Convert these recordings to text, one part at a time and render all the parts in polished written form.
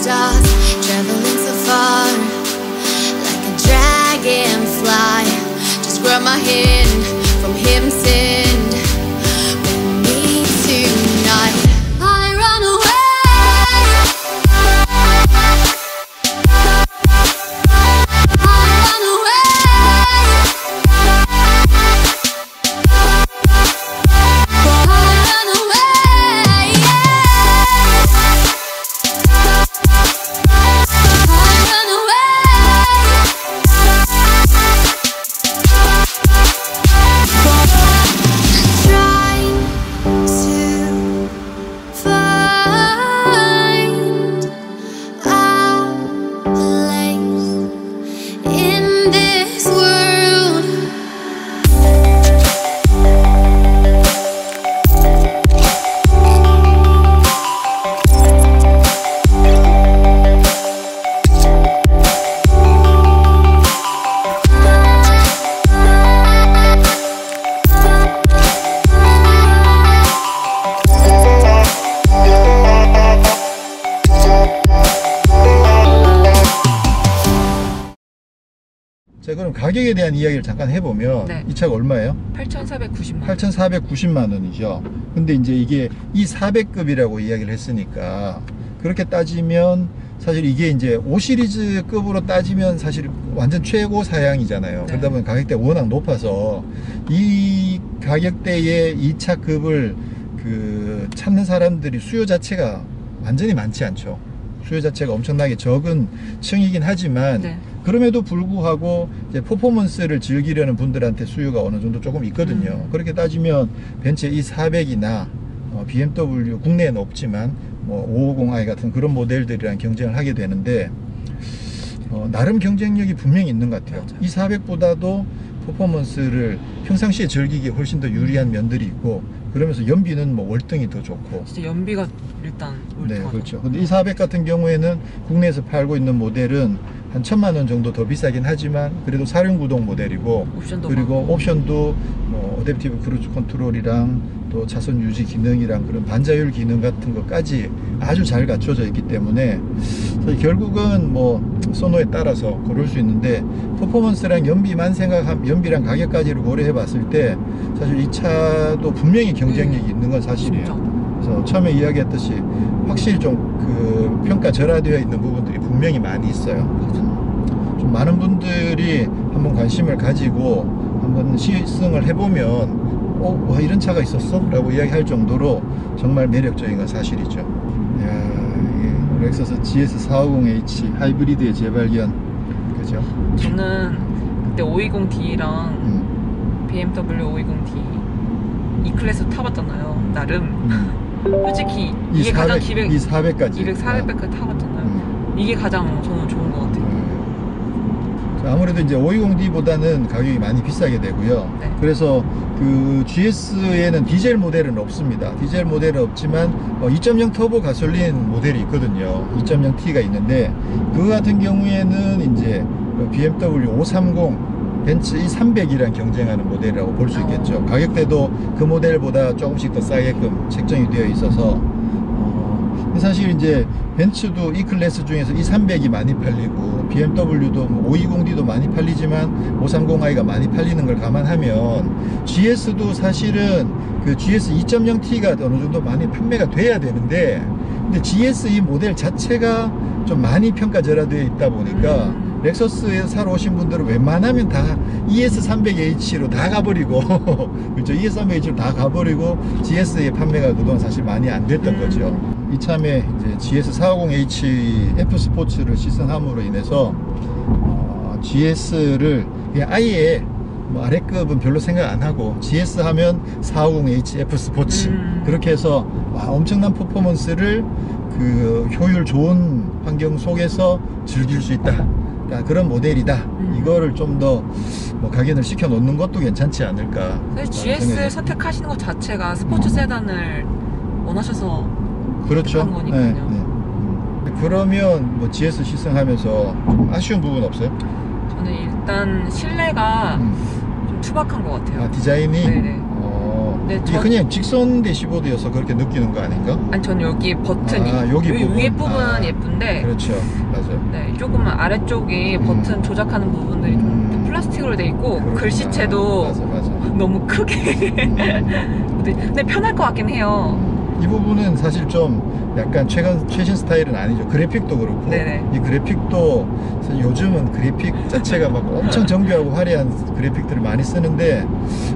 stars, traveling so far, like a dragonfly. Just grab my hand from heaven send. We meet tonight. I run away. 자, 그럼 가격에 대한 이야기를 잠깐 해보면 네. 이 차가 얼마예요? 8,490만 원. 8,490만 원이죠. 근데 이제 이게 E400급이라고 이야기를 했으니까 그렇게 따지면 사실 이게 이제 5시리즈급으로 따지면 사실 완전 최고 사양이잖아요. 네. 그러다 보니 가격대가 워낙 높아서 이 가격대의 이 차 급을 찾는 사람들이 수요 자체가 완전히 많지 않죠. 수요 자체가 엄청나게 적은 층이긴 하지만 네. 그럼에도 불구하고 이제 퍼포먼스를 즐기려는 분들한테 수요가 어느 정도 조금 있거든요. 그렇게 따지면 벤츠 E400이나 BMW 국내에는 없지만 뭐 550i 같은 그런 모델들이랑 경쟁을 하게 되는데 나름 경쟁력이 분명히 있는 것 같아요. 맞아요. E400보다도 퍼포먼스를 평상시에 즐기기에 훨씬 더 유리한 면들이 있고, 그러면서 연비는 뭐 월등히 더 좋고. 진짜 연비가 일단 네, 그렇죠. 근데 E400 같은 경우에는 국내에서 팔고 있는 모델은 한 1,000만 원 정도 더 비싸긴 하지만 그래도 사륜구동 모델이고, 옵션도 그리고 많고. 옵션도 뭐 어댑티브 크루즈 컨트롤이랑 또 차선 유지 기능이랑 그런 반자율 기능 같은 것까지 아주 잘 갖춰져 있기 때문에 결국은 뭐 선호에 따라서 고를 수 있는데, 퍼포먼스랑 연비랑 가격까지를 고려해 봤을 때 사실 이 차도 분명히 경쟁력이 있는 건 사실이에요. 진짜. 그래서 처음에 이야기했듯이 확실히 좀 평가절하되어 있는 부분들이 분명히 많이 있어요. 좀 많은 분들이 한번 관심을 가지고 한번 시승을 해보면 와, 이런 차가 있었어? 라고 이야기할 정도로 정말 매력적인 건 사실이죠. 이야, 이게 렉서스 GS450H 하이브리드의 재발견, 그죠? 저는 그때 520D랑 BMW 520D E클래스 타봤잖아요. 나름 솔직히 이게 가장 200까지 200, 400까지 타봤잖아요. 이게 가장 저는 좋은 것 같아요. 아무래도 이제 520D보다는 가격이 많이 비싸게 되고요. 네. 그래서 그 GS에는 디젤 모델은 없습니다. 디젤 모델은 없지만 2.0 터보 가솔린 모델이 있거든요. 2.0T가 있는데 그 같은 경우에는 이제 BMW 530 벤츠 E300이랑 경쟁하는 모델이라고 볼 수 있겠죠. 가격대도 그 모델보다 조금씩 더 싸게끔 책정이 되어 있어서 사실 이제 벤츠도 E 클래스 중에서 E300이 많이 팔리고 BMW도 520D도 많이 팔리지만 530i가 많이 팔리는 걸 감안하면 GS도 사실은 그 GS 2.0T가 어느 정도 많이 판매가 돼야 되는데, 근데 GS 이 모델 자체가 좀 많이 평가절하되어 있다 보니까 렉서스에서 사러 오신 분들은 웬만하면 다 ES300H로 다 가버리고 그렇죠? ES300H로 다 가버리고 GS의 판매가 그동안 사실 많이 안 됐던 거죠. 이참에 이제 GS450H F 스포츠를 시승함으로 인해서 GS를 그냥 아예 뭐 아래급은 별로 생각 안 하고 GS 하면 450H F 스포츠 그렇게 해서 엄청난 퍼포먼스를 그 효율 좋은 환경 속에서 즐길 수 있다, 그런 모델이다. 이거를 좀 더 뭐 각인을 시켜 놓는 것도 괜찮지 않을까. 사실 GS를 선택하시는 것 자체가 스포츠 세단을 원하셔서 그렇죠. 한 거니까요. 네. 그러면 뭐 GS 시승하면서 좀 아쉬운 부분 없어요? 저는 일단 실내가 좀 투박한 것 같아요. 디자인이? 네네. 네, 이게 그냥 직선 대시보드여서 그렇게 느끼는 거 아닌가? 아니 전 여기 버튼이 여기 위에 부분. 부분은 예쁜데 그렇죠, 맞아요. 네, 조금만 아래쪽이 버튼 조작하는 부분들이 좀 플라스틱으로 돼 있고 그렇구나. 글씨체도 맞아. 너무 크게 근데 편할 것 같긴 해요. 이 부분은 사실 좀 약간 최신 스타일은 아니죠. 그래픽도 그렇고 네네. 이 그래픽도 사실 요즘은 그래픽 자체가 막 엄청 정교하고 화려한 그래픽들을 많이 쓰는데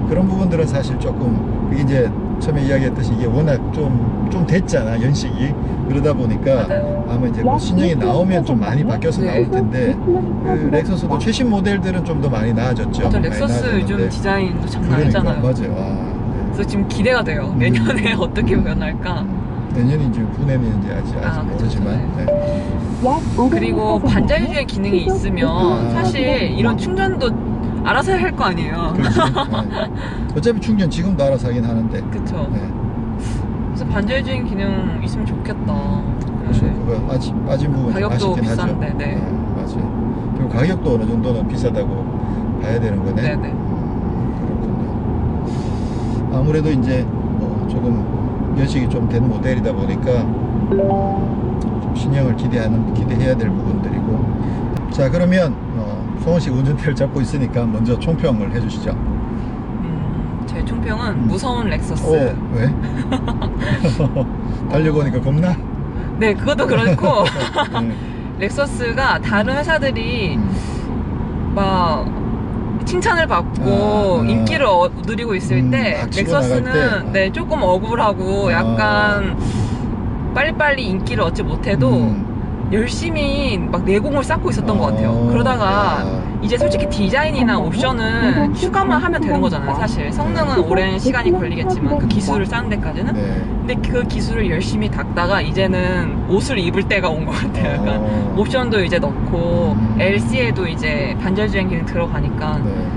그런 부분들은 사실 조금 이게 이제 처음에 이야기했듯이 이게 워낙 좀 됐잖아 연식이. 그러다 보니까 맞아요. 아마 이제 뭐 신형이 나오면 좀 많이 바뀌어서 네. 나올 텐데 그 렉서스도 최신 모델들은 좀 더 많이 나아졌죠. 저 많이 렉서스 나아졌는데. 요즘 디자인도 장난 그러니까 아니잖아요. 맞아요. 그래서 지금 기대가 돼요. 내년에 어떻게 변할까. 내년이 지금 후내년인지 아직 그쵸, 모르지만 네. 네. 그리고 반자율주행 기능이 있으면 사실 이런 충전도 알아서 할 거 아니에요. 그렇지. 네. 어차피 충전 지금도 알아서 하긴 하는데. 그쵸. 네. 그래서 반자율주행 기능 있으면 좋겠다. 그렇죠. 그거 빠진 부분 좀 가격도 아쉽긴 비싼데, 하죠. 네. 맞아요. 그리고 가격도 어느 정도는 비싸다고 봐야 되는 거네. 네네. 그렇군요. 아무래도 이제 뭐 조금 연식이 좀 된 모델이다 보니까 좀 신형을 기대해야 될 부분들이고. 자, 그러면 성원 씨가 운전대를 잡고 있으니까 먼저 총평을 해주시죠. 제 총평은 무서운 렉서스. 왜? 달려보니까 겁나? 네, 그것도 그렇고 네. 렉서스가 다른 회사들이 막 칭찬을 받고 인기를 누리고 있을 때 막 치고 나갈 렉서스는 때. 네, 조금 억울하고 약간 빨리빨리 인기를 얻지 못해도 열심히 막 내공을 쌓고 있었던 것 같아요. 그러다가 이제 솔직히 디자인이나 옵션은 추가만 하면 되는 거잖아요. 사실 성능은 오랜 시간이 걸리겠지만 그 기술을 쌓는 데까지는. 네. 근데 그 기술을 열심히 닦다가 이제는 옷을 입을 때가 온 것 같아요. 약간 옵션도 이제 넣고 LC에도 이제 반절주행 기능 들어가니까 네.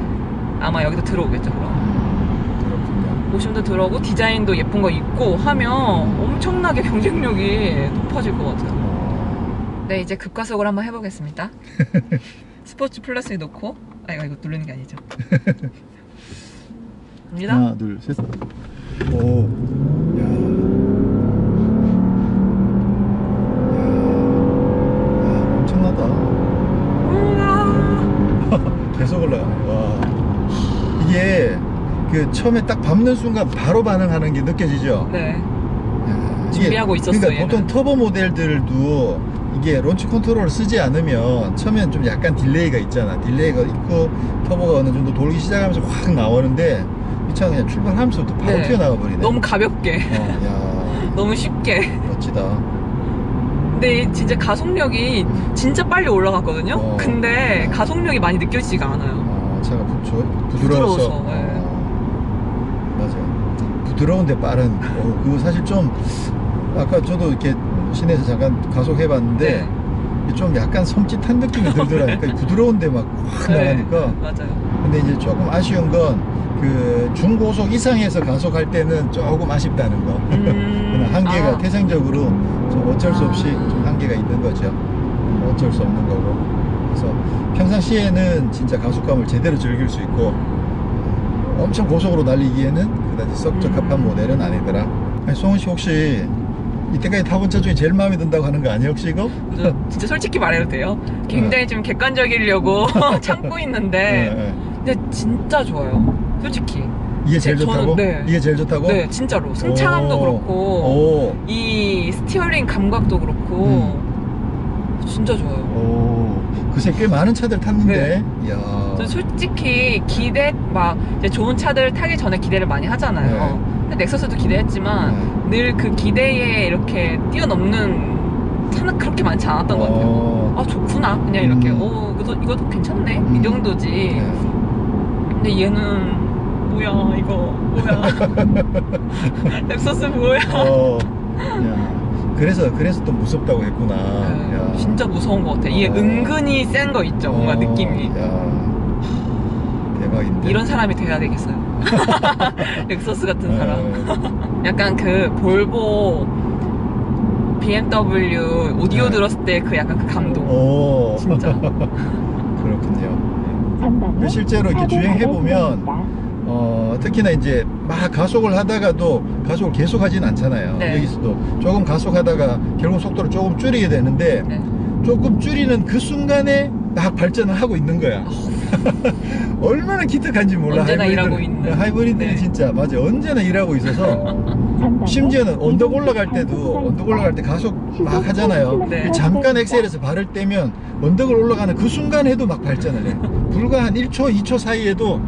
아마 여기도 들어오겠죠. 그럼 그렇군요. 옵션도 들어오고 디자인도 예쁜 거 있고 하면 엄청나게 경쟁력이 높아질 것 같아요. 네, 이제 급가속을 한번 해보겠습니다. 스포츠 플러스에 놓고 이거 누르는 게 아니죠. 갑니다. 하나, 둘, 셋. 오, 야, 엄청나다. 계속 올라가네. 와, 이게 그 처음에 딱 밟는 순간 바로 반응하는 게 느껴지죠? 네. 야, 준비하고 있었어요. 그러니까 보통 얘는. 터보 모델들도 이게 론치 컨트롤을 쓰지 않으면 처음엔 좀 약간 딜레이가 있잖아. 딜레이가 있고 터보가 어느 정도 돌기 시작하면서 확 나오는데 이 차는 그냥 출발하면서부터 바로 네. 튀어나가 버리네. 너무 가볍게. 야, 너무 쉽게. 멋지다. 근데 진짜 가속력이 진짜 빨리 올라갔거든요. 근데 가속력이 많이 느껴지지가 않아요. 차가 부드러워서. 네. 맞아요. 부드러운데 빠른. 그거 사실 좀 아까 저도 이렇게 시내에서 잠깐 가속해봤는데 좀 약간 섬찟한 느낌이 들더라니까. 부드러운데 막 확 나가니까. 맞아요. 근데 이제 조금 아쉬운 건 그 중고속 이상에서 가속할 때는 조금 아쉽다는 거. 한계가 태생적으로 좀 어쩔 수 없이 좀 한계가 있는 거죠. 어쩔 수 없는 거고. 그래서 평상시에는 진짜 가속감을 제대로 즐길 수 있고 엄청 고속으로 달리기에는 그다지 썩 적합한 모델은 아니더라. 아니, 송은 씨 혹시 이때까지 타본 차 중에 제일 마음에 든다고 하는 거 아니에요 혹시 이거? 진짜 솔직히 말해도 돼요? 굉장히 좀 객관적이려고 참고 있는데 근데 진짜 좋아요. 솔직히 이게 제일 좋다고? 네. 이게 제일 좋다고? 네, 진짜로 승차감도 그렇고 이 스티어링 감각도 그렇고 진짜 좋아요. 그새 꽤 많은 차들 탔는데. 이야. 저 솔직히 막 이제 좋은 차들 타기 전에 기대를 많이 하잖아요. 근데 넥서스도 기대했지만 늘 그 기대에 이렇게 뛰어넘는 차는 그렇게 많지 않았던 것 같아요. 아, 좋구나. 그냥 이렇게 이것도 괜찮네. 이 정도지. 근데 얘는 뭐야 이거 뭐야. 넥서스 뭐야. 그래서 또 무섭다고 했구나. 네, 진짜 무서운 것 같아. 이게 은근히 센 거 있죠. 뭔가 느낌이. 대박인데. 이런 사람이 돼야 되겠어요. 렉서스 같은 사람. 약간 그 볼보 BMW 오디오 들었을 때 그 약간 그 감동. 진짜. 그렇군요. 실제로 이렇게 주행해보면 특히나 이제 막 가속을 하다가도 가속을 계속 하진 않잖아요. 네. 여기서도 조금 가속하다가 결국 속도를 조금 줄이게 되는데 네. 조금 줄이는 그 순간에 막 발전을 하고 있는 거야. 얼마나 기특한지 몰라. 언제나 일하고 있는. 하이브리드는 네. 진짜 맞아. 언제나 일하고 있어서 심지어는 언덕 올라갈 때 가속 막 하잖아요. 네. 잠깐 엑셀에서 발을 떼면 언덕을 올라가는 그 순간에도 막 발전을 해. 불과 한 1초, 2초 사이에도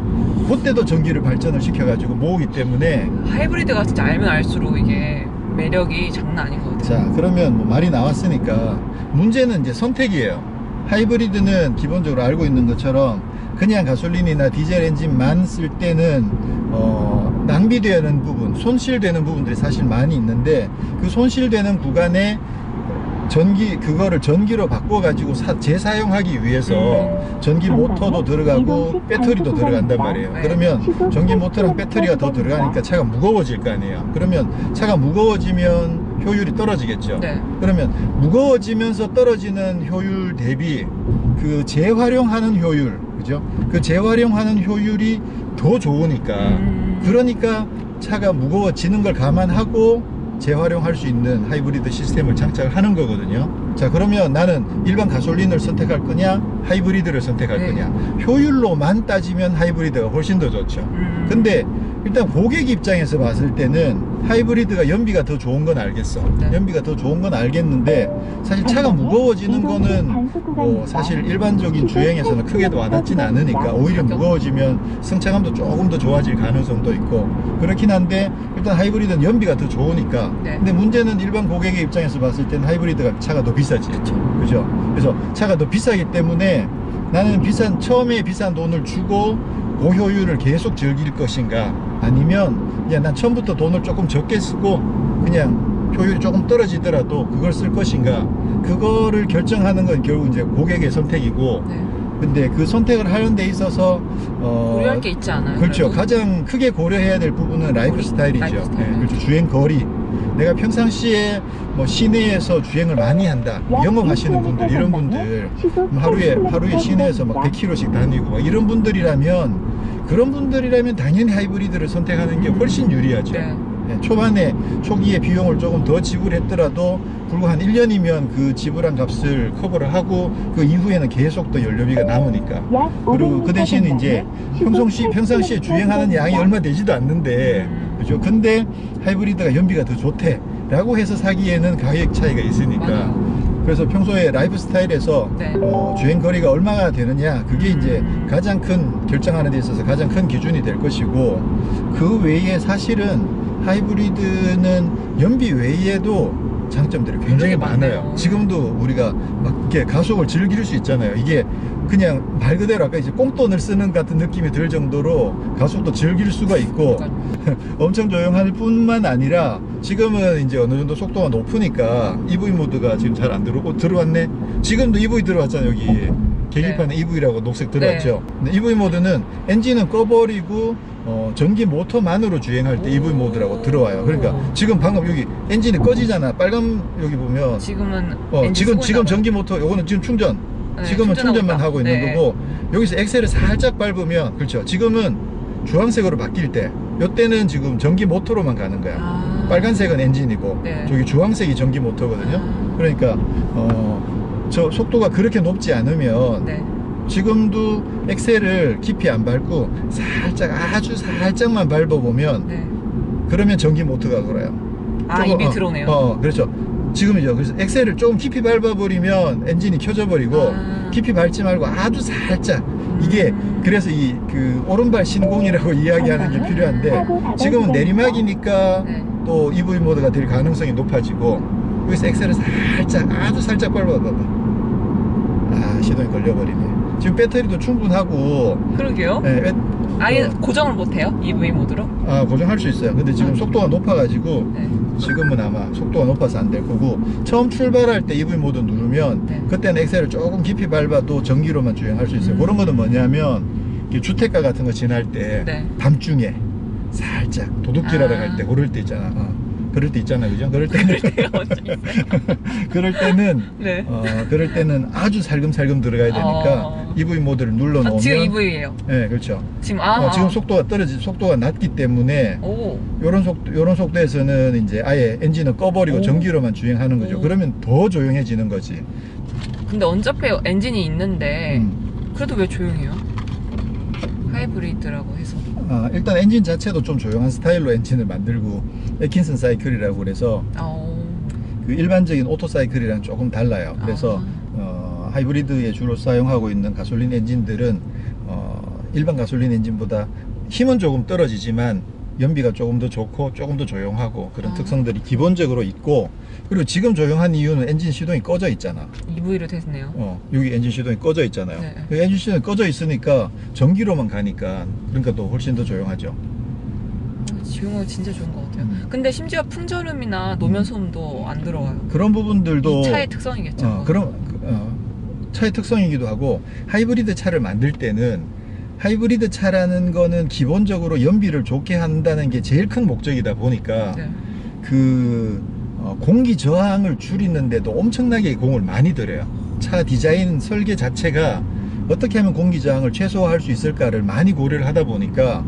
그때도 전기를 발전을 시켜가지고 모으기 때문에. 하이브리드가 진짜 알면 알수록 이게 매력이 장난 아닌 것 같아요. 자, 그러면 뭐 말이 나왔으니까 문제는 이제 선택이에요. 하이브리드는 기본적으로 알고 있는 것처럼 그냥 가솔린이나 디젤 엔진만 쓸 때는 낭비되는 부분, 손실되는 부분들이 사실 많이 있는데 그 손실되는 구간에 그거를 전기로 바꿔가지고 재사용하기 위해서 전기 모터도 들어가고 배터리도 들어간단 말이에요. 네. 그러면 전기 모터랑 배터리가 더 들어가니까 차가 무거워질 거 아니에요. 그러면 차가 무거워지면 효율이 떨어지겠죠. 네. 그러면 무거워지면서 떨어지는 효율 대비 그 재활용하는 효율, 그죠? 그 재활용하는 효율이 더 좋으니까. 그러니까 차가 무거워지는 걸 감안하고 재활용할 수 있는 하이브리드 시스템을 장착을 하는 거거든요. 자, 그러면 나는 일반 가솔린을 선택할 거냐 하이브리드를 선택할 네. 거냐. 효율로만 따지면 하이브리드가 훨씬 더 좋죠. 근데 일단 고객 입장에서 봤을 때는 하이브리드가 연비가 더 좋은 건 알겠어. 네. 연비가 더 좋은 건 알겠는데 사실 차가 무거워지는 거는 뭐 사실 일반적인 주행에서는 크게 와닿지는 않으니까 오히려 무거워지면 승차감도 조금 더 좋아질 가능성도 있고 그렇긴 한데 일단 하이브리드는 연비가 더 좋으니까. 네. 근데 문제는 일반 고객의 입장에서 봤을 때는 하이브리드가 차가 더 비싸지. 그죠? 그래서 차가 더 비싸기 때문에 나는 처음에 비싼 돈을 주고 고효율을 계속 즐길 것인가, 아니면 그냥 난 처음부터 돈을 조금 적게 쓰고 그냥 효율이 조금 떨어지더라도 그걸 쓸 것인가, 그거를 결정하는 건 결국 이제 고객의 선택이고. 네. 근데 그 선택을 하는 데 있어서 고려할 게 있지 않아요? 그렇죠. 결국? 가장 크게 고려해야 될 부분은 라이프 스타일이죠. 라이프 스타일. 네, 그렇죠. 주행 거리. 내가 평상시에 뭐 시내에서 주행을 많이 한다, 영업하시는 분들, 이런 분들 하루에 시내에서 막 100km씩 다니고 막 이런 분들이라면, 그런 분들이라면 당연히 하이브리드를 선택하는 게 훨씬 유리하죠. 네. 네, 초기에 비용을 조금 더 지불했더라도 불과 한 1년이면 그 지불한 값을 커버를 하고 그 이후에는 계속 또 연료비가 남으니까. 그리고 그 대신 이제 평상시에 주행하는 양이 얼마 되지도 않는데, 그죠? 근데 하이브리드가 연비가 더 좋대 라고 해서 사기에는 가격 차이가 있으니까. 맞아요. 그래서 평소에 라이프 스타일에서 네. 주행 거리가 얼마나 되느냐, 그게 이제 가장 큰, 결정하는 데 있어서 가장 큰 기준이 될 것이고, 그 외에 사실은 하이브리드는 연비 외에도 장점들이 굉장히 많아요. 지금도 우리가 막 이렇게 가속을 즐길 수 있잖아요. 이게 그냥 말 그대로 아까 이제 꽁돈을 쓰는 같은 느낌이 들 정도로 가속도 즐길 수가 있고 엄청 조용할 뿐만 아니라 지금은 이제 어느 정도 속도가 높으니까 EV 모드가 지금 잘 안 들어오고, 들어왔네. 지금도 EV 들어왔잖아요. 여기 계기판에 네. EV라고 녹색 들어왔죠. 근데 EV 모드는 엔진은 꺼버리고 전기 모터만으로 주행할 때 EV 모드라고 들어와요. 그러니까 지금 방금 여기 엔진이 꺼지잖아. 빨간 여기 보면 지금은 지금 전기 모터, 요거는 지금 충전. 네, 지금은 충전만 있다. 하고 있는 네. 거고, 여기서 엑셀을 살짝 밟으면, 그렇죠. 지금은 주황색으로 바뀔 때, 요때는 지금 전기 모터로만 가는 거야. 빨간색은 엔진이고, 네. 저기 주황색이 전기 모터거든요. 그러니까 저 속도가 그렇게 높지 않으면 네. 지금도 엑셀을 깊이 안 밟고 아주 살짝만 밟아보면, 네. 그러면 전기 모터가 걸어요. 입이 들어오네요. 그렇죠. 지금이죠. 그래서 엑셀을 조금 깊이 밟아버리면 엔진이 켜져 버리고, 깊이 밟지 말고 아주 살짝. 이게 그래서 그 오른발 신공이라고 이야기하는 게 필요한데, 지금은 내리막이니까 네. 또 EV 모드가 될 가능성이 높아지고, 여기서 엑셀을 아주 살짝 밟아봐봐. 시동이 걸려버리네. 지금 배터리도 충분하고. 그러게요. 네, 아예 고정을 못해요? EV 모드로? 고정할 수 있어요. 근데 지금 속도가 높아가지고, 네. 지금은 아마 속도가 높아서 안 될 거고, 처음 출발할 때 EV 모드 누르면 네. 그때는 엑셀을 조금 깊이 밟아도 전기로만 주행할 수 있어요. 그런 거는 뭐냐면 이렇게 주택가 같은 거 지날 때 네. 밤중에 살짝 도둑질하러 갈 때, 그럴 때 있잖아. 그럴 때 있잖아, 그죠? 그럴 때 네. 그럴 때는 아주 살금살금 들어가야 되니까 EV 모드를 눌러 놓으면 지금 EV예요. 네, 그렇죠. 지금 지금 속도가 낮기 때문에 오. 요런 속도에서는 이제 아예 엔진을 꺼버리고 오. 전기로만 주행하는 거죠. 오. 그러면 더 조용해지는 거지. 근데 언저페 엔진이 있는데 그래도 왜 조용해요? 하이브리드라고 해서. 일단 엔진 자체도 좀 조용한 스타일로 엔진을 만들고 애킨슨 사이클이라고 그래서 그 일반적인 오토 사이클이랑 조금 달라요. 그래서 하이브리드에 주로 사용하고 있는 가솔린 엔진들은 일반 가솔린 엔진보다 힘은 조금 떨어지지만 연비가 조금 더 좋고 조금 더 조용하고 그런 특성들이 기본적으로 있고, 그리고 지금 조용한 이유는 엔진 시동이 꺼져 있잖아. EV로 됐네요. 여기 엔진 시동이 꺼져 있잖아요. 네. 그 엔진 시동이 꺼져 있으니까 전기로만 가니까 그러니까 또 훨씬 더 조용하죠. 조용하고 진짜 좋은 것 같아요. 근데 심지어 풍절음이나 노면 소음도 안 들어와요. 그런 부분들도 이 차의 특성이겠죠. 차의 특성이기도 하고, 하이브리드 차를 만들 때는 하이브리드 차라는 거는 기본적으로 연비를 좋게 한다는 게 제일 큰 목적이다 보니까 네. 공기 저항을 줄이는데도 엄청나게 공을 많이 들여요. 차 디자인 설계 자체가 어떻게 하면 공기 저항을 최소화할 수 있을까를 많이 고려를 하다 보니까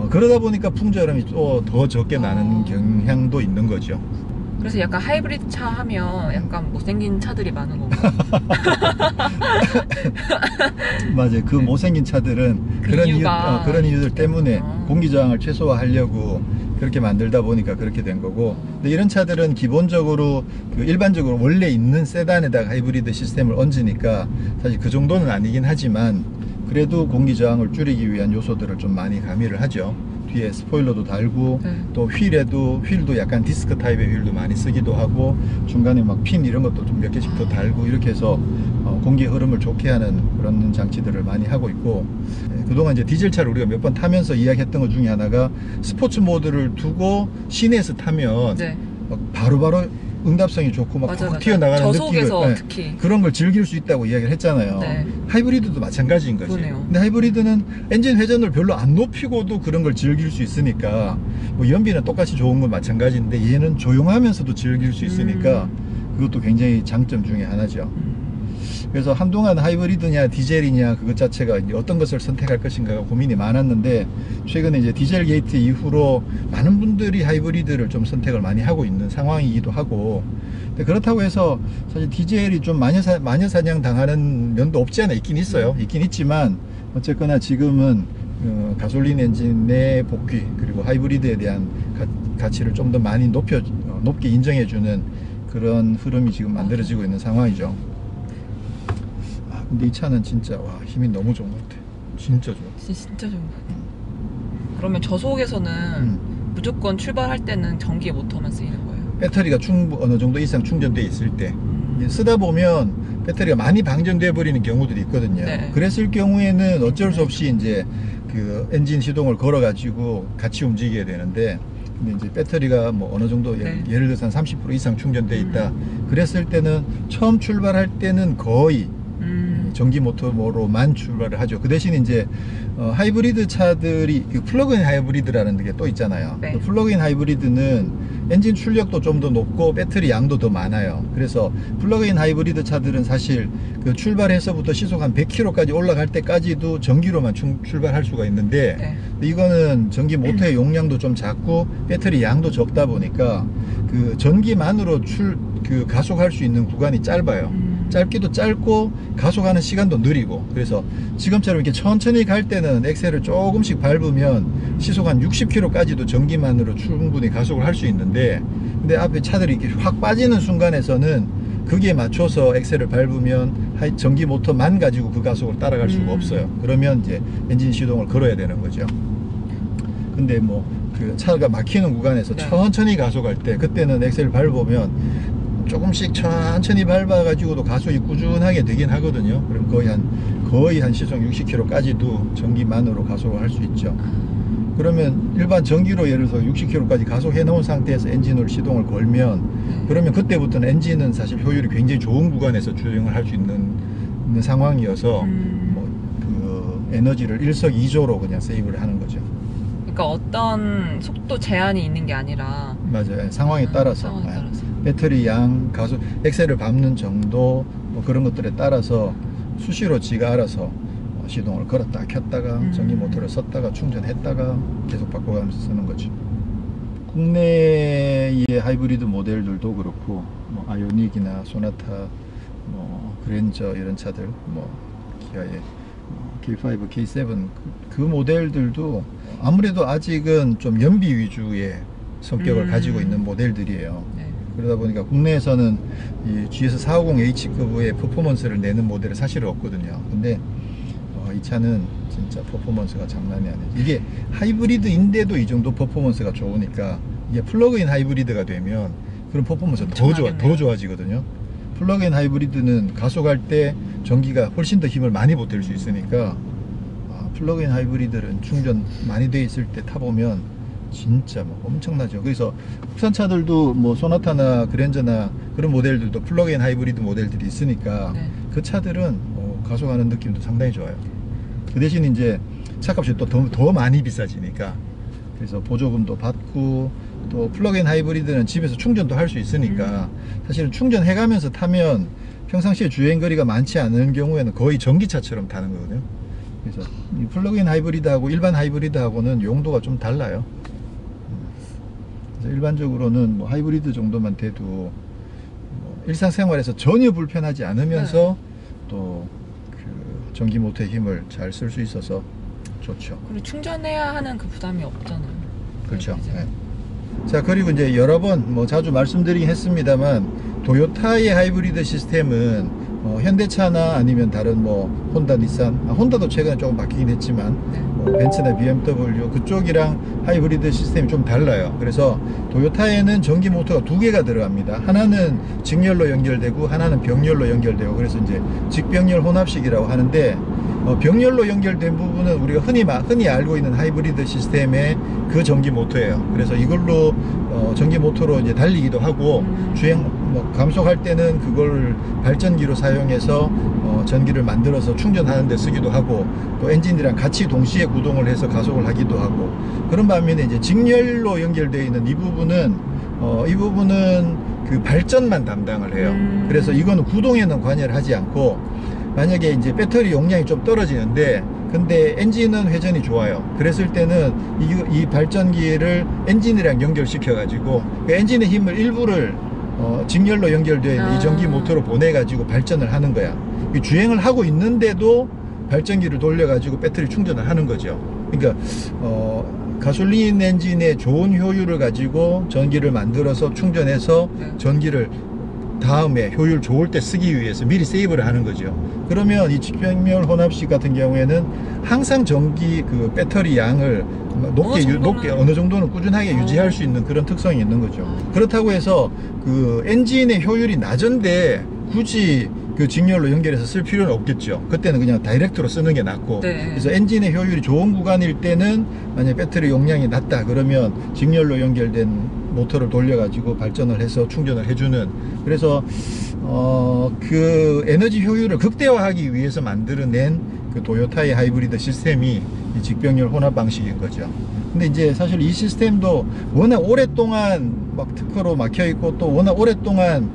그러다 보니까 풍절음이 또 더 적게 나는 경향도 있는 거죠. 그래서 약간 하이브리드 차 하면 약간 못생긴 차들이 많은 건가요? 맞아요. 그 못생긴 차들은 그런 이유들 때문에 공기 저항을 최소화하려고 그렇게 만들다 보니까 그렇게 된 거고, 근데 이런 차들은 기본적으로 일반적으로 원래 있는 세단에다가 하이브리드 시스템을 얹으니까 사실 그 정도는 아니긴 하지만 그래도 공기 저항을 줄이기 위한 요소들을 좀 많이 가미를 하죠. 뒤에 스포일러도 달고 또 휠도 약간 디스크 타입의 휠도 많이 쓰기도 하고, 중간에 막 핀 이런 것도 좀 몇 개씩 더 달고, 이렇게 해서 공기 흐름을 좋게 하는 그런 장치들을 많이 하고 있고, 그동안 이제 디젤차를 우리가 몇 번 타면서 이야기했던 것 중에 하나가 스포츠 모드를 두고 시내에서 타면 바로바로 응답성이 좋고 막 푹 튀어나가는 저속에서 특히 그런 걸 즐길 수 있다고 이야기를 했잖아요. 네. 하이브리드도 마찬가지인 거지. 그러네요. 근데 하이브리드는 엔진 회전을 별로 안 높이고도 그런 걸 즐길 수 있으니까, 뭐 연비는 똑같이 좋은 건 마찬가지인데 얘는 조용하면서도 즐길 수 있으니까 그것도 굉장히 장점 중에 하나죠. 그래서 한동안 하이브리드냐 디젤이냐 그것 자체가 이제 어떤 것을 선택할 것인가가 고민이 많았는데, 최근에 이제 디젤 게이트 이후로 많은 분들이 하이브리드를 좀 선택을 많이 하고 있는 상황이기도 하고, 근데 그렇다고 해서 사실 디젤이 좀 마녀 사냥 당하는 면도 없지 않아 있긴 있어요. 있긴 있지만 어쨌거나 지금은 가솔린 엔진의 복귀, 그리고 하이브리드에 대한 가치를 좀 더 많이 높게 인정해주는 그런 흐름이 지금 만들어지고 있는 상황이죠. 근데 이 차는 진짜 힘이 너무 좋은 것 같아. 진짜 좋아. 진짜 좋은 것 같아. 그러면 저속에서는 무조건 출발할 때는 전기 모터만 쓰이는 거예요? 배터리가 어느 정도 이상 충전돼 있을 때 쓰다 보면 배터리가 많이 방전돼 버리는 경우들이 있거든요. 네. 그랬을 경우에는 어쩔 수 없이 이제 그 엔진 시동을 걸어 가지고 같이 움직여야 되는데, 근데 이제 배터리가 뭐 어느 정도 예를 들어서 한 30% 이상 충전돼 있다 그랬을 때는 처음 출발할 때는 거의 전기 모터로만 출발을 하죠. 그 대신 이제 하이브리드 차들이 플러그인 하이브리드라는 게 또 있잖아요. 그 플러그인 하이브리드는 엔진 출력도 좀 더 높고 배터리 양도 더 많아요. 그래서 플러그인 하이브리드 차들은 사실 그 출발해서부터 시속 한 100km까지 올라갈 때까지도 전기로만 출발할 수가 있는데, 이거는 전기 모터의 용량도 좀 작고 배터리 양도 적다 보니까 그 전기만으로 가속할 수 있는 구간이 짧아요. 짧기도 짧고 가속하는 시간도 느리고, 그래서 지금처럼 이렇게 천천히 갈 때는 엑셀을 조금씩 밟으면 시속 한 60km까지도 전기만으로 충분히 가속을 할 수 있는데, 근데 앞에 차들이 이렇게 확 빠지는 순간에서는 그게 맞춰서 엑셀을 밟으면 전기 모터만 가지고 그 가속을 따라갈 수가 없어요. 그러면 이제 엔진 시동을 걸어야 되는 거죠. 근데 뭐 그 차가 막히는 구간에서 천천히 가속할 때, 그때는 엑셀을 밟으면 조금씩 천천히 밟아가지고도 가속이 꾸준하게 되긴 하거든요. 그럼 거의 한 시속 60km까지도 전기만으로 가속을 할 수 있죠. 그러면 일반 전기로 예를 들어서 60km까지 가속해 놓은 상태에서 엔진으로 시동을 걸면, 그러면 그때부터는 엔진은 사실 효율이 굉장히 좋은 구간에서 주행을 할 수 있는 상황이어서 뭐 그 에너지를 일석이조로 그냥 세이브를 하는 거죠. 그러니까 어떤 속도 제한이 있는 게 아니라 맞아요. 상황에 따라서. 상황에 따라서. 배터리 양, 가속, 엑셀을 밟는 정도 뭐 그런 것들에 따라서 수시로 지가 알아서 시동을 걸었다 켰다가 전기 모터를 썼다가 충전했다가 계속 바꿔가면서 쓰는 거죠. 국내의 하이브리드 모델들도 그렇고 뭐 아이오닉이나 소나타, 뭐 그랜저 이런 차들, 뭐 기아의 K5, K7 그 모델들도 아무래도 아직은 좀 연비 위주의 성격을 가지고 있는 모델들이에요. 네. 그러다 보니까 국내에서는 이 GS450H급의 퍼포먼스를 내는 모델은 사실은 없거든요. 근데 이 차는 진짜 퍼포먼스가 장난이 아니에요. 이게 하이브리드인데도 이 정도 퍼포먼스가 좋으니까 이게 플러그인 하이브리드가 되면 그런 퍼포먼스가 더 좋아지거든요. 플러그인 하이브리드는 가속할 때 전기가 훨씬 더 힘을 많이 보탤 수 있으니까 플러그인 하이브리드는 충전 많이 돼 있을 때 타보면 진짜 뭐 엄청나죠. 그래서 국산차들도 뭐 소나타나 그랜저나 그런 모델들도 플러그인 하이브리드 모델들이 있으니까 네. 그 차들은 가속하는 느낌도 상당히 좋아요. 그 대신 이제 차값이 또 더 많이 비싸지니까 그래서 보조금도 받고 또 플러그인 하이브리드는 집에서 충전도 할 수 있으니까 사실은 충전해가면서 타면 평상시에 주행거리가 많지 않은 경우에는 거의 전기차처럼 타는 거거든요. 그래서 이 플러그인 하이브리드하고 일반 하이브리드하고는 용도가 좀 달라요. 그래서 일반적으로는 뭐 하이브리드 정도만 돼도 뭐 일상생활에서 전혀 불편하지 않으면서 또 그 전기 모터의 힘을 잘 쓸 수 있어서 좋죠. 그리고 충전해야 하는 그 부담이 없잖아요. 그렇죠. 네. 자, 그리고 이제 여러 번 뭐 자주 말씀드리긴 했습니다만 도요타의 하이브리드 시스템은 현대차나 아니면 다른 뭐 혼다, 닛산, 혼다도 최근에 조금 바뀌긴 했지만 네. 뭐 벤츠나 BMW 그쪽이랑 하이브리드 시스템이 좀 달라요. 그래서 도요타에는 전기 모터가 두 개가 들어갑니다. 하나는 직렬로 연결되고 하나는 병렬로 연결되고 그래서 이제 직병렬 혼합식이라고 하는데 병렬로 연결된 부분은 우리가 흔히 알고 있는 하이브리드 시스템의 그 전기 모터예요. 그래서 이걸로 전기 모터로 이제 달리기도 하고 주행 뭐 감속할 때는 그걸 발전기로 사용해서 전기를 만들어서 충전하는 데 쓰기도 하고 또 엔진이랑 같이 동시에 구동을 해서 가속을 하기도 하고 그런 반면에 이제 직렬로 연결되어 있는 이 부분은 그 발전만 담당을 해요. 그래서 이거는 구동에는 관여를 하지 않고 만약에 이제 배터리 용량이 좀 떨어지는데 근데 엔진은 회전이 좋아요. 그랬을 때는 이 발전기를 엔진이랑 연결시켜 가지고 그 엔진의 힘을 일부를 직렬로 연결되어 있는 이 전기 모터로 보내 가지고 발전을 하는 거야. 주행을 하고 있는데도 발전기를 돌려 가지고 배터리 충전을 하는 거죠. 그러니까 가솔린 엔진의 좋은 효율을 가지고 전기를 만들어서 충전해서 전기를 다음에 효율 좋을 때 쓰기 위해서 미리 세이브를 하는 거죠. 그러면 이 직병렬 혼합식 같은 경우에는 항상 전기 그 배터리 양을 높게 어느 정도는 꾸준하게 유지할 수 있는 그런 특성이 있는 거죠. 그렇다고 해서 그 엔진의 효율이 낮은데 굳이 그 직렬로 연결해서 쓸 필요는 없겠죠. 그때는 그냥 다이렉트로 쓰는 게 낫고 네. 그래서 엔진의 효율이 좋은 구간일 때는 만약 배터리 용량이 낮다 그러면 직렬로 연결된 모터를 돌려가지고 발전을 해서 충전을 해주는 그래서 그 에너지 효율을 극대화하기 위해서 만들어낸 그 도요타의 하이브리드 시스템이 이 직병렬 혼합 방식인 거죠. 근데 이제 사실 이 시스템도 워낙 오랫동안 막 특허로 막혀 있고 또 워낙 오랫동안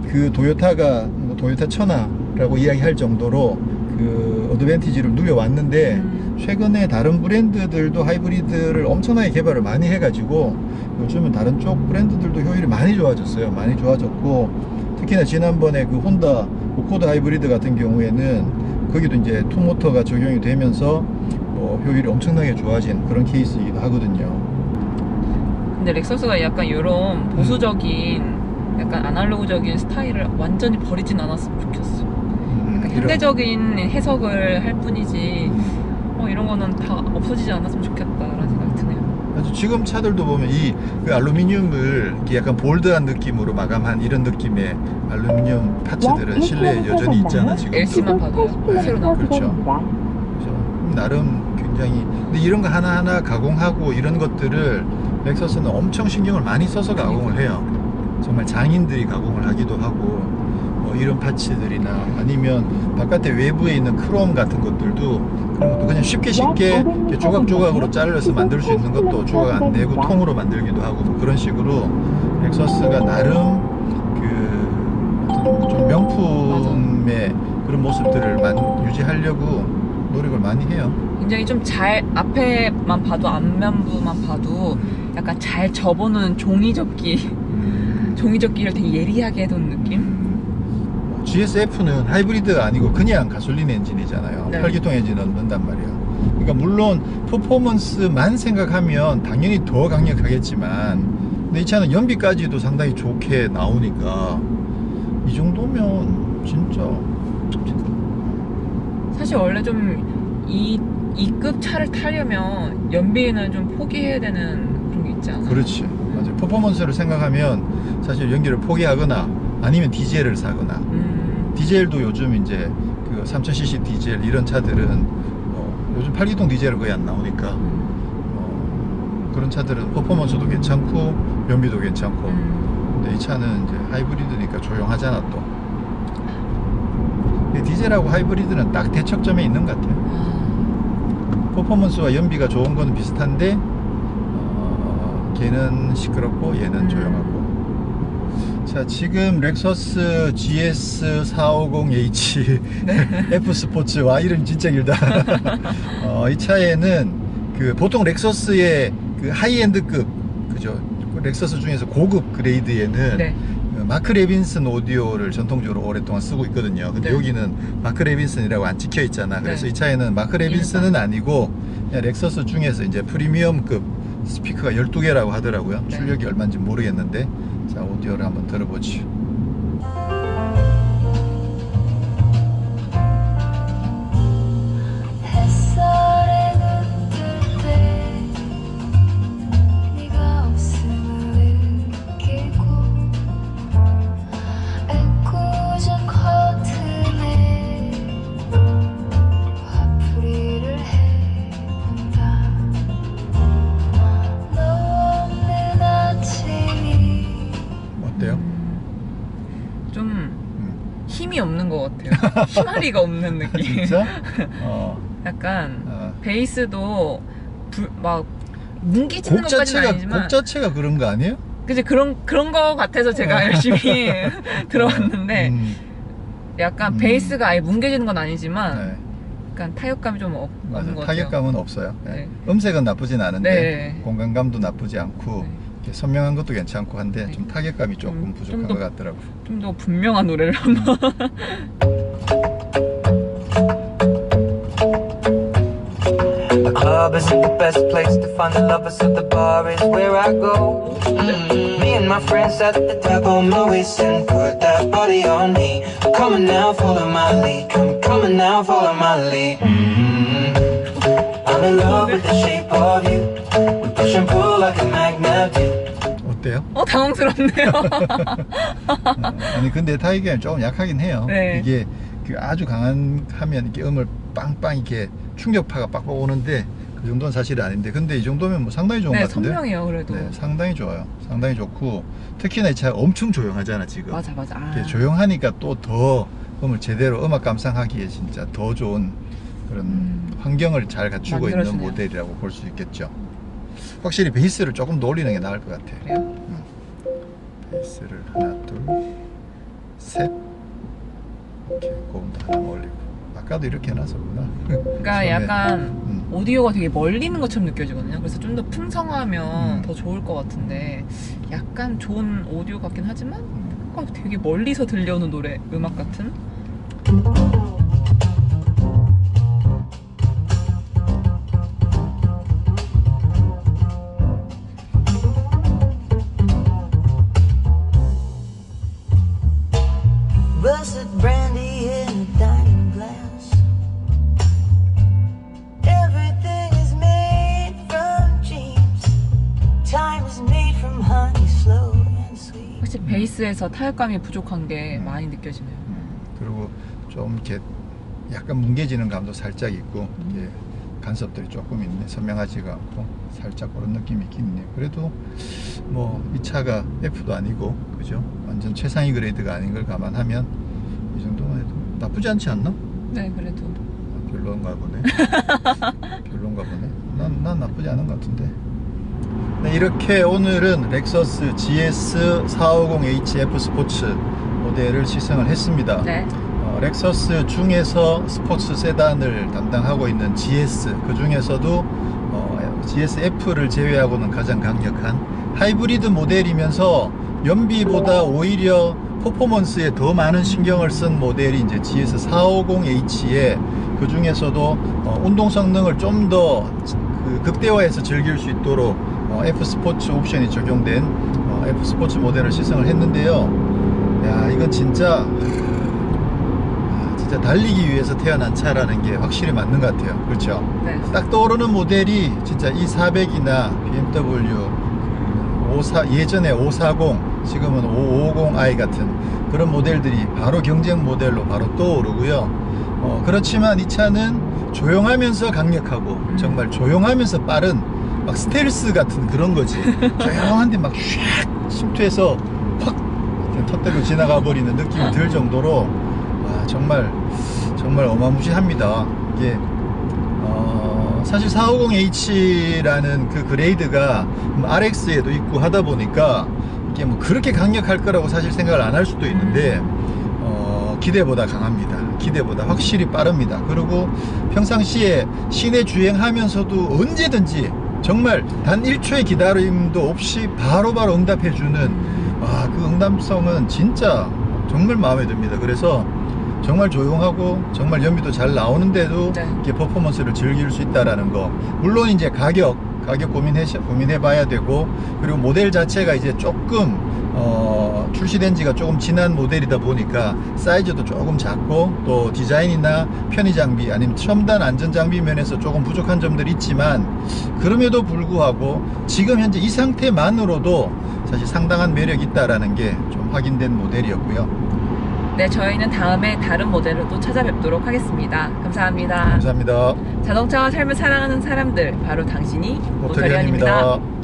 그 도요타가 뭐 도요타 천하라고 이야기할 정도로 그 어드밴티지를 누려왔는데 최근에 다른 브랜드들도 하이브리드를 엄청나게 개발을 많이 해가지고 요즘은 다른 쪽 브랜드들도 효율이 많이 좋아졌어요. 많이 좋아졌고 특히나 지난번에 그 혼다 오코드 하이브리드 같은 경우에는 거기도 이제 투모터가 적용이 되면서 효율이 엄청나게 좋아진 그런 케이스이기도 하거든요. 근데 렉서스가 약간 이런 보수적인 약간 아날로그적인 스타일을 완전히 버리진 않았으면 좋겠어. 약간 현대적인 해석을 할 뿐이지 이런 거는 다 없어지지 않았으면 좋겠다라는 생각이 드네요. 지금 차들도 보면 그 알루미늄을 약간 볼드한 느낌으로 마감한 이런 느낌의 알루미늄 파츠들은 실내에 여전히 있잖아 지금. LC만 봐도 새로 나온. 그렇죠. 그래서 나름 굉장히 근데 이런 거 하나하나 가공하고 이런 것들을 렉서스는 엄청 신경을 많이 써서 가공을 해요. 정말 장인들이 가공을 하기도 하고 뭐 이런 파츠들이나 아니면 바깥에 외부에 있는 크롬 같은 것들도 그런 것도 그냥 쉽게 이렇게 조각조각으로 잘라서 만들 수 있는 것도 조각 안 내고 통으로 만들기도 하고 뭐 그런 식으로 렉서스가 나름 그 어떤 좀 명품의 그런 모습들을 유지하려고 노력을 많이 해요. 굉장히 좀 잘 앞에만 봐도 앞면부만 봐도 약간 잘 접어놓은 종이접기를 되게 예리하게 해둔 느낌? GSF는 하이브리드가 아니고 그냥 가솔린 엔진이잖아요. 네. 8기통 엔진 넣는단 말이에요. 그러니까 물론 퍼포먼스만 생각하면 당연히 더 강력하겠지만 근데 이 차는 연비까지도 상당히 좋게 나오니까 이 정도면 진짜 사실 원래 좀 이급 차를 타려면 연비는 좀 포기해야 되는 그런 게 있지 않아요? 그렇지. 맞아요. 퍼포먼스를 생각하면 사실 연기를 포기하거나 아니면 디젤을 사거나 디젤도 요즘 이제 그 3000cc 디젤 이런 차들은 요즘 8기통 디젤은 거의 안 나오니까 그런 차들은 퍼포먼스도 괜찮고 연비도 괜찮고 근데 이 차는 이제 하이브리드니까 조용하잖아 또. 디젤하고 하이브리드는 딱 대척점에 있는 것 같아요. 퍼포먼스와 연비가 좋은 거는 비슷한데 걔는 시끄럽고 얘는 조용하고. 자, 지금 렉서스 GS450H 네. F 스포츠와 이름 진짜 길다. 이 차에는 그 보통 렉서스의 그 하이엔드급 그죠? 렉서스 중에서 고급 그레이드에는 네. 마크 레빈슨 오디오를 전통적으로 오랫동안 쓰고 있거든요. 근데 네. 여기는 마크 레빈슨이라고 안 찍혀 있잖아. 그래서 네. 이 차에는 마크 레빈슨은 아니고 그냥 렉서스 중에서 이제 프리미엄급 스피커가 12개라고 하더라고요. 네. 출력이 얼마인지 모르겠는데 자, 오디오를 한번 들어보죠. 좀 힘이 없는 것 같아요. 힘아리가 없는 느낌. 진짜? 약간 베이스도 막 뭉개지는 것까지는 아니지만 곡 자체가 그런 거 아니에요? 그치 그런 거 같아서 제가 열심히 들어봤는데 약간 베이스가 아예 뭉개지는 건 아니지만 네. 약간 타격감이 좀 없는 것 같아요. 타격감은 없어요. 네. 네. 음색은 나쁘진 않은데 네. 공간감도 나쁘지 않고 네. 이렇게 선명한 것도 괜찮고 한데 네. 좀 타격감이 조금 부족한 것 같더라고요. 좀 더 분명한 노래를 한번 The club isn't the best place to find the lovers, so the bar is where I go. Me and my friends at the tap on my waist and put that body on me. Come on now, follow my lead. Come on now, follow my lead. I'm in love with the shape of you. We push and pull like a magnet do. 어때요? 당황스럽네요. 아니 근데 타격감이 조금 약하긴 해요. 네. 이게 그 아주 하면 이렇게 음을 빵빵 이렇게 충격파가 빡빡 오는데 그 정도는 사실은 아닌데 근데 이 정도면 뭐 상당히 좋은 네, 것 같은데. 선명해요 그래도. 네, 상당히 좋아요. 상당히 좋고 특히나 이 차가 엄청 조용하잖아 지금. 맞아. 이렇게 조용하니까 또 더 음을 제대로 음악 감상하기에 진짜 더 좋은 그런 환경을 잘 갖추고 있는 만들어주네요. 모델이라고 볼 수 있겠죠. 확실히 베이스를 조금 더 올리는 게 나을 것 같아. 그래요? 베이스를 하나, 둘, 셋. 이렇게 고음도 하나 올리고. 아까도 이렇게 해놨었구나. 그러니까 처음에. 약간 오디오가 되게 멀리 있는 것처럼 느껴지거든요. 그래서 좀 더 풍성하면 더 좋을 것 같은데 약간 좋은 오디오 같긴 하지만 뭔가 되게 멀리서 들려오는 노래, 음악 같은? Russet brandy in a diamond glass. Everything is made from dreams. Time is made from honey, slow and sweet. 확실히 베이스에서 타격감이 부족한 게 많이 느껴지네요. 그리고 좀 이렇게 약간 뭉개지는 감도 살짝 있고 이게 간섭들이 조금 있네. 선명하지가 않고 살짝 그런 느낌이 있긴 있네요. 그래도 뭐 이 차가 F도 아니고 그죠? 완전 최상위 그레이드가 아닌 걸 감안하면 이 정도만 해도 나쁘지 않지 않나? 네, 그래도. 별론가 보네. 별론가 보네. 난 나쁘지 않은 것 같은데. 네, 이렇게 오늘은 렉서스 GS450H F 스포츠 모델을 시승을 했습니다. 네. 렉서스 중에서 스포츠 세단을 담당하고 있는 GS, 그 중에서도 GS F를 제외하고는 가장 강력한 하이브리드 모델이면서 연비보다 오히려 퍼포먼스에 더 많은 신경을 쓴 모델이 이제 GS450H에 그 중에서도 운동 성능을 좀 더 극대화해서 즐길 수 있도록 F 스포츠 옵션이 적용된 F 스포츠 모델을 시승을 했는데요. 야, 이건 진짜 달리기 위해서 태어난 차라는 게 확실히 맞는 것 같아요. 그렇죠? 네. 딱 떠오르는 모델이 진짜 E400이나 BMW 예전에 540, 지금은 550i 같은 그런 모델들이 바로 경쟁 모델로 바로 떠오르고요. 그렇지만 이 차는 조용하면서 강력하고 정말 조용하면서 빠른 막 스텔스 같은 그런 거지. 조용한데 막 샥 침투해서 확 터뜨려 지나가 버리는 느낌이 들 정도로 정말 어마무시합니다. 이게 사실 450H라는 그 그레이드가 RX에도 있고 하다 보니까 이게 뭐 그렇게 강력할 거라고 사실 생각을 안 할 수도 있는데 기대보다 강합니다. 기대보다 확실히 빠릅니다. 그리고 평상시에 시내 주행하면서도 언제든지 정말 단 1초의 기다림도 없이 바로바로 응답해주는 그 응답성은 진짜 정말 마음에 듭니다. 그래서 정말 조용하고 정말 연비도 잘 나오는데도 네. 이렇게 퍼포먼스를 즐길 수 있다라는 거. 물론 이제 가격 고민해봐야 되고, 그리고 모델 자체가 이제 조금 출시된 지가 조금 지난 모델이다 보니까 사이즈도 조금 작고 또 디자인이나 편의 장비 아니면 첨단 안전 장비 면에서 조금 부족한 점들이 있지만, 그럼에도 불구하고 지금 현재 이 상태만으로도 사실 상당한 매력이 있다라는 게 좀 확인된 모델이었고요. 네, 저희는 다음에 다른 모델로 또 찾아뵙도록 하겠습니다. 감사합니다. 감사합니다. 자동차와 삶을 사랑하는 사람들, 바로 당신이 모터리언입니다. 모터리언입니다.